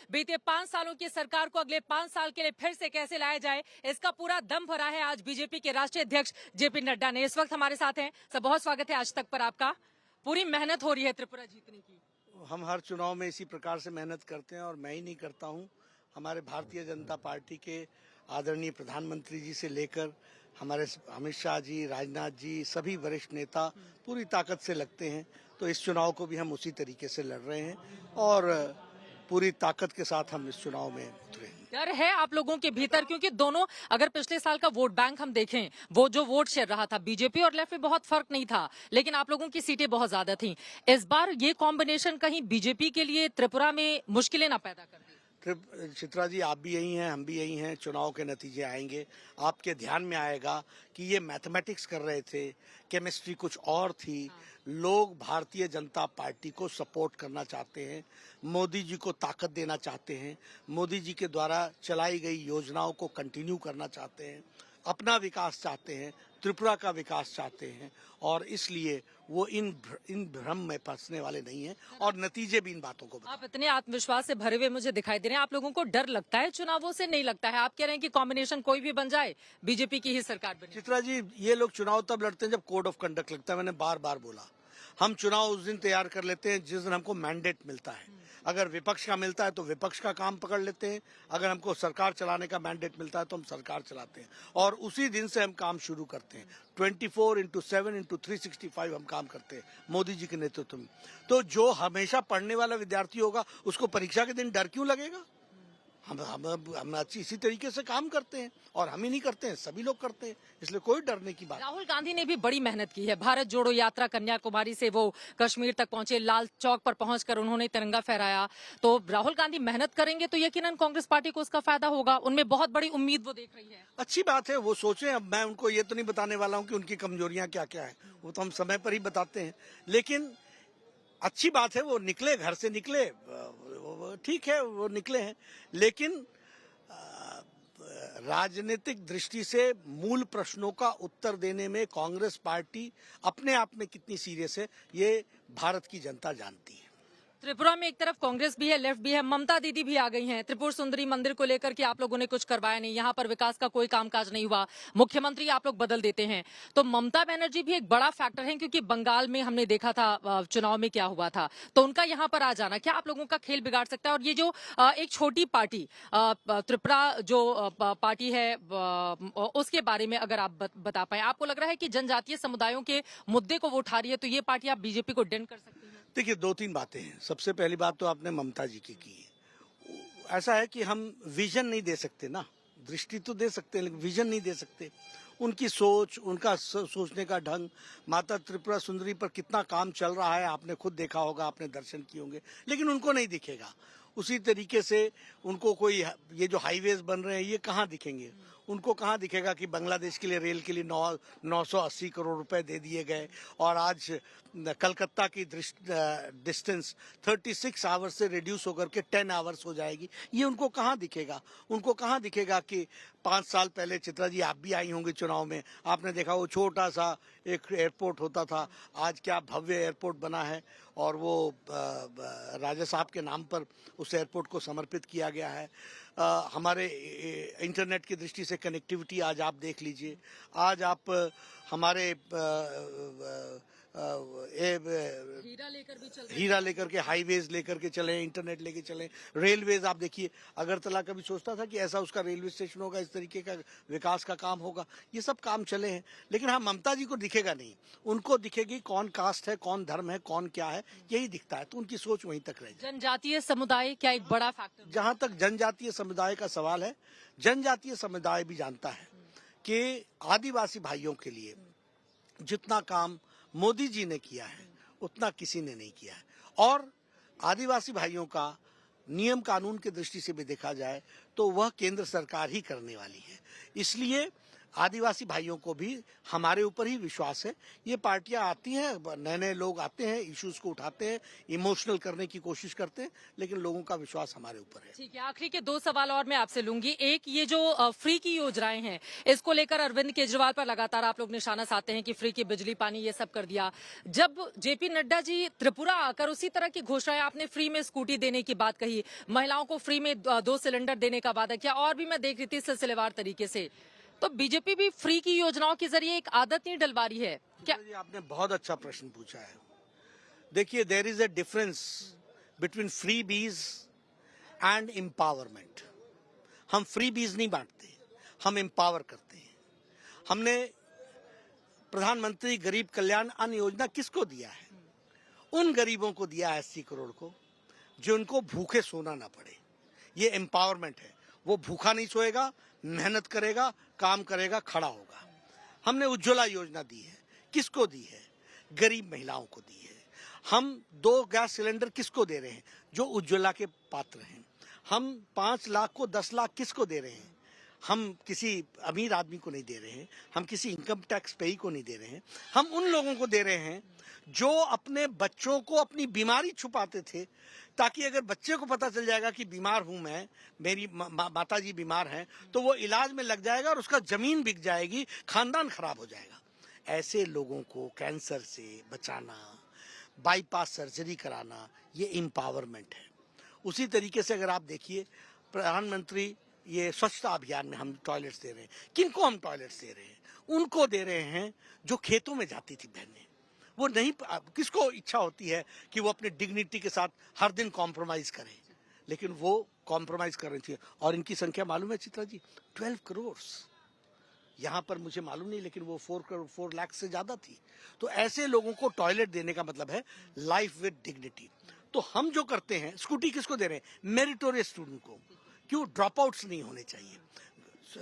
बीते 5 सालों की सरकार को अगले 5 साल के लिए फिर से कैसे लाया जाए, इसका पूरा दम भरा है आज बीजेपी के राष्ट्रीय अध्यक्ष जेपी नड्डा ने। इस वक्त हमारे साथ हैं सर, बहुत स्वागत है आज तक पर आपका। पूरी मेहनत हो रही है त्रिपुरा जीतने की। हम हर चुनाव में इसी प्रकार से मेहनत करते हैं और मैं ही नहीं करता हूं, हमारे भारतीय जनता पार्टी के आदरणीय प्रधानमंत्री जी से लेकर हमारे अमित शाह जी, राजनाथ जी, सभी वरिष्ठ नेता पूरी ताकत से लगते हैं। तो इस चुनाव को भी हम उसी तरीके से लड़ रहे हैं और पूरी ताकत के साथ हम इस चुनाव में उतरे हैं। डर है आप लोगों के भीतर, क्योंकि दोनों अगर पिछले साल का वोट बैंक हम देखें, वो जो वोट शेयर रहा था बीजेपी और लेफ्ट में बहुत फर्क नहीं था, लेकिन आप लोगों की सीटें बहुत ज्यादा थीं। इस बार ये कॉम्बिनेशन कहीं बीजेपी के लिए त्रिपुरा में मुश्किलें ना पैदा कर दे। चित्रा जी, आप भी यही हैं, हम भी यही हैं। चुनाव के नतीजे आएंगे, आपके ध्यान में आएगा कि ये मैथमेटिक्स कर रहे थे, केमिस्ट्री कुछ और थी। लोग भारतीय जनता पार्टी को सपोर्ट करना चाहते हैं, मोदी जी को ताकत देना चाहते हैं, मोदी जी के द्वारा चलाई गई योजनाओं को कंटिन्यू करना चाहते हैं, अपना विकास चाहते हैं, त्रिपुरा का विकास चाहते हैं और इसलिए वो इन भ्रम में फंसने वाले नहीं हैं और नतीजे भी इन बातों को। आप इतने आत्मविश्वास से भरे हुए मुझे दिखाई दे रहे हैं। आप लोगों को डर लगता है चुनावों से? नहीं लगता है? आप कह रहे हैं कि कॉम्बिनेशन कोई भी बन जाए, बीजेपी की ही सरकार बने। चित्रा जी, ये लोग चुनाव तब लड़ते हैं जब कोड ऑफ कंडक्ट लगता है। मैंने बार बार बोला, हम चुनाव उस दिन तैयार कर लेते हैं जिस दिन हमको मैंडेट मिलता है। अगर विपक्ष का मिलता है तो विपक्ष का काम पकड़ लेते हैं, अगर हमको सरकार चलाने का मैंडेट मिलता है तो हम सरकार चलाते हैं और उसी दिन से हम काम शुरू करते हैं। 24/7/365 हम काम करते हैं मोदी जी के नेतृत्व में। तो जो हमेशा पढ़ने वाला विद्यार्थी होगा उसको परीक्षा के दिन डर क्यों लगेगा? हम इसी तरीके से काम करते हैं और हम ही नहीं करते हैं, सभी लोग करते हैं, इसलिए कोई डरने की बात। राहुल गांधी ने भी बड़ी मेहनत की है। भारत जोड़ो यात्रा कन्याकुमारी से वो कश्मीर तक पहुंचे, लाल चौक पर पहुंचकर उन्होंने तिरंगा फहराया। तो राहुल गांधी मेहनत करेंगे तो यकीनन कांग्रेस पार्टी को उसका फायदा होगा। उनमें बहुत बड़ी उम्मीद वो देख रही है। अच्छी बात है, वो सोचें। अब मैं उनको ये तो नहीं बताने वाला हूँ कि उनकी कमजोरियां क्या क्या है, वो तो हम समय पर ही बताते हैं। लेकिन अच्छी बात है वो निकले, घर से निकले, ठीक है वो निकले हैं। लेकिन राजनीतिक दृष्टि से मूल प्रश्नों का उत्तर देने में कांग्रेस पार्टी अपने आप में कितनी सीरियस है, ये भारत की जनता जानती है। त्रिपुरा में एक तरफ कांग्रेस भी है, लेफ्ट भी है। ममता दीदी भी आ गई हैं। त्रिपुर सुंदरी मंदिर को लेकर के आप लोगों ने कुछ करवाया नहीं, यहाँ पर विकास का कोई कामकाज नहीं हुआ, मुख्यमंत्री आप लोग बदल देते हैं। तो ममता बनर्जी भी एक बड़ा फैक्टर है, क्योंकि बंगाल में हमने देखा था चुनाव में क्या हुआ था। तो उनका यहाँ पर आ जाना क्या आप लोगों का खेल बिगाड़ सकता है? और ये जो एक छोटी पार्टी त्रिपुरा जो पार्टी है, उसके बारे में अगर आप बता पाए, आपको लग रहा है कि जनजातीय समुदायों के मुद्दे को वो उठा रही है, तो ये पार्टी आप बीजेपी को डेंट कर सकती है? देखिए, 2-3 बातें हैं। सबसे पहली बात तो आपने ममता जी की है। ऐसा है कि हम विजन नहीं दे सकते ना, दृष्टि तो दे सकते हैं लेकिन विजन नहीं दे सकते। उनकी सोच, उनका सोचने का ढंग, माता त्रिपुरा सुंदरी पर कितना काम चल रहा है आपने खुद देखा होगा, आपने दर्शन किए होंगे, लेकिन उनको नहीं दिखेगा। उसी तरीके से उनको कोई ये जो हाईवेज बन रहे हैं ये कहाँ दिखेंगे? उनको कहाँ दिखेगा कि बांग्लादेश के लिए रेल के लिए 980 करोड़ रुपए दे दिए गए और आज कलकत्ता की डिस्टेंस 36 आवर्स से रिड्यूस होकर के 10 आवर्स हो जाएगी। ये उनको कहाँ दिखेगा? उनको कहाँ दिखेगा कि 5 साल पहले, चित्रा जी आप भी आई होंगी चुनाव में, आपने देखा वो छोटा सा एक एयरपोर्ट होता था, आज क्या भव्य एयरपोर्ट बना है और वो राजा साहब के नाम पर उस एयरपोर्ट को समर्पित किया गया है। हमारे इंटरनेट की दृष्टि से कनेक्टिविटी आज आप देख लीजिए। आज आप हमारे हीरा लेकर के हाईवेज लेकर के चले, इंटरनेट लेके चले, रेलवेज आप देखिए। अगरतला कभी सोचता था कि ऐसा उसका रेलवे स्टेशन होगा, इस तरीके का विकास का काम होगा? ये सब काम चले हैं। लेकिन हाँ, ममता जी को दिखेगा नहीं, उनको दिखेगी कौन कास्ट है, कौन धर्म है, कौन क्या है, यही दिखता है। तो उनकी सोच वहीं तक रहेगी। जनजातीय समुदाय क्या एक बड़ा फैक्टर? जहां तक जनजातीय समुदाय का सवाल है, जनजातीय समुदाय भी जानता है कि आदिवासी भाइयों के लिए जितना काम मोदी जी ने किया है उतना किसी ने नहीं किया है। और आदिवासी भाइयों का नियम कानून की दृष्टि से भी देखा जाए तो वह केंद्र सरकार ही करने वाली है। इसलिए आदिवासी भाइयों को भी हमारे ऊपर ही विश्वास है। ये पार्टियां आती हैं, नए नए लोग आते हैं, इश्यूज को उठाते हैं, इमोशनल करने की कोशिश करते हैं, लेकिन लोगों का विश्वास हमारे ऊपर है। ठीक है, आखिरी के 2 सवाल और मैं आपसे लूंगी। एक, ये जो फ्री की योजनाएं हैं, इसको लेकर अरविंद केजरीवाल पर लगातार आप लोग निशाना साधते हैं कि फ्री की बिजली पानी ये सब कर दिया। जब जेपी नड्डा जी त्रिपुरा आकर उसी तरह की घोषणाएं, आपने फ्री में स्कूटी देने की बात कही, महिलाओं को फ्री में 2 सिलेंडर देने का वादा किया, और भी मैं देख रही थी सिलसिलेवार तरीके से, तो बीजेपी भी फ्री की योजनाओं के जरिए एक आदत नहीं डलवा रही है क्या? जी, आपने बहुत अच्छा प्रश्न पूछा है। देखिए, there is a difference between free बीज एंड एम्पावरमेंट। हम फ्री बीज नहीं बांटते, हम एम्पावर करते हैं। हमने प्रधानमंत्री गरीब कल्याण अन्न योजना किसको दिया है? उन गरीबों को दिया है 80 करोड़ को, जो उनको भूखे सोना ना पड़े। ये एम्पावरमेंट है। वो भूखा नहीं सोएगा, मेहनत करेगा, काम करेगा, खड़ा होगा। हमने उज्ज्वला योजना दी है, किसको दी है? गरीब महिलाओं को दी है। हम 2 गैस सिलेंडर किसको दे रहे हैं? जो उज्ज्वला के पात्र हैं। हम 5 लाख को 10 लाख किसको दे रहे हैं? हम किसी अमीर आदमी को नहीं दे रहे हैं, हम किसी इनकम टैक्स पेई को नहीं दे रहे हैं। हम उन लोगों को दे रहे हैं जो अपने बच्चों को अपनी बीमारी छुपाते थे, ताकि अगर बच्चे को पता चल जाएगा कि बीमार हूं मैं, मेरी माता जी बीमार हैं, तो वो इलाज में लग जाएगा और उसका जमीन बिक जाएगी, खानदान खराब हो जाएगा। ऐसे लोगों को कैंसर से बचाना, बाईपास सर्जरी कराना, ये एम्पावरमेंट है। उसी तरीके से अगर आप देखिए, प्रधानमंत्री ये स्वच्छता अभियान में हम टॉयलेट्स दे रहे हैं। किनको हम टॉयलेट्स दे रहे हैं? उनको दे रहे हैं जो खेतों में जाती थी बहनें। वो नहीं, किसको इच्छा होती है कि वो अपने डिग्निटी के साथ हर दिन कॉम्प्रोमाइज करें, लेकिन वो कॉम्प्रोमाइज कर रही थी। और इनकी संख्या मालूम है चित्रा जी? 12 करोड़। यहाँ पर मुझे मालूम नहीं, लेकिन वो 4 लाख से ज्यादा थी। तो ऐसे लोगों को टॉयलेट देने का मतलब है लाइफ विद डिग्निटी। तो हम जो करते हैं, स्कूटी किसको दे रहे हैं? मेरिटोरियस स्टूडेंट को। क्यों? ड्रॉप आउट्स नहीं होने चाहिए।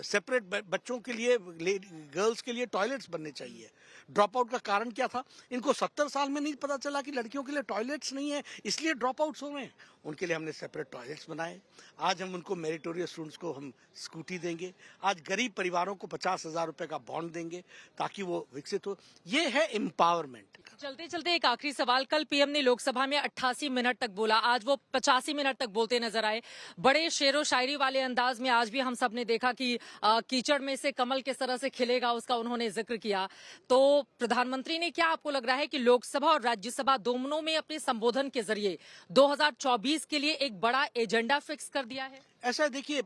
सेपरेट बच्चों के लिए, गर्ल्स के लिए टॉयलेट्स बनने चाहिए। ड्रॉप आउट का कारण क्या था? इनको 70 साल में नहीं पता चला कि लड़कियों के लिए टॉयलेट्स नहीं है, इसलिए ड्रॉप आउट्स हो रहे हैं। उनके लिए हमने सेपरेट टॉयलेट्स बनाए। आज हम उनको मेरिटोरियस स्टूडेंट्स को हम स्कूटी देंगे। आज गरीब परिवारों को 50,000 रुपए का बॉन्ड देंगे ताकि वो विकसित हो। ये है एम्पावरमेंट। चलते चलते एक आखिरी सवाल। कल पीएम ने लोकसभा में 88 मिनट तक बोला, आज वो 85 मिनट तक बोलते नजर आए। बड़े शेरो शायरी वाले अंदाज में आज भी हम सब ने देखा कि कीचड़ में से कमल किस तरह से खिलेगा, उसका उन्होंने जिक्र किया। तो प्रधानमंत्री ने, क्या आपको लग रहा है कि लोकसभा और राज्यसभा दोनों में अपने संबोधन के जरिए 2024 के लिए एक बड़ा एजेंडा फिक्स कर दिया है? ऐसा देखिए,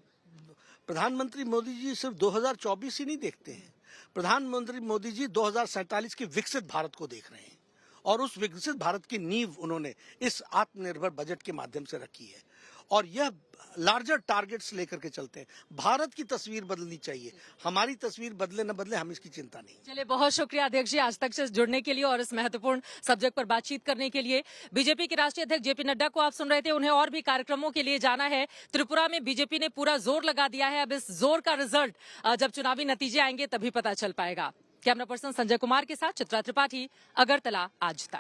प्रधानमंत्री मोदी जी सिर्फ 2024 ही नहीं देखते हैं। प्रधानमंत्री मोदी जी 2047 के विकसित भारत को देख रहे हैं, और उस विकसित भारत की नींव उन्होंने इस आत्मनिर्भर बजट के माध्यम से रखी है। और यह लार्जर टारगेट्स लेकर के चलते हैं। भारत की तस्वीर बदलनी चाहिए। हमारी तस्वीर बदले न बदले, हम इसकी चिंता नहीं। चलिए, बहुत शुक्रिया अध्यक्ष जी आज तक से जुड़ने के लिए और इस महत्वपूर्ण सब्जेक्ट पर बातचीत करने के लिए। बीजेपी के राष्ट्रीय अध्यक्ष जेपी नड्डा को आप सुन रहे थे। उन्हें और भी कार्यक्रमों के लिए जाना है। त्रिपुरा में बीजेपी ने पूरा जोर लगा दिया है। अब इस जोर का रिजल्ट जब चुनावी नतीजे आएंगे तभी पता चल पाएगा। कैमरा पर्सन संजय कुमार के साथ चित्रा त्रिपाठी, अगरतला आज तक।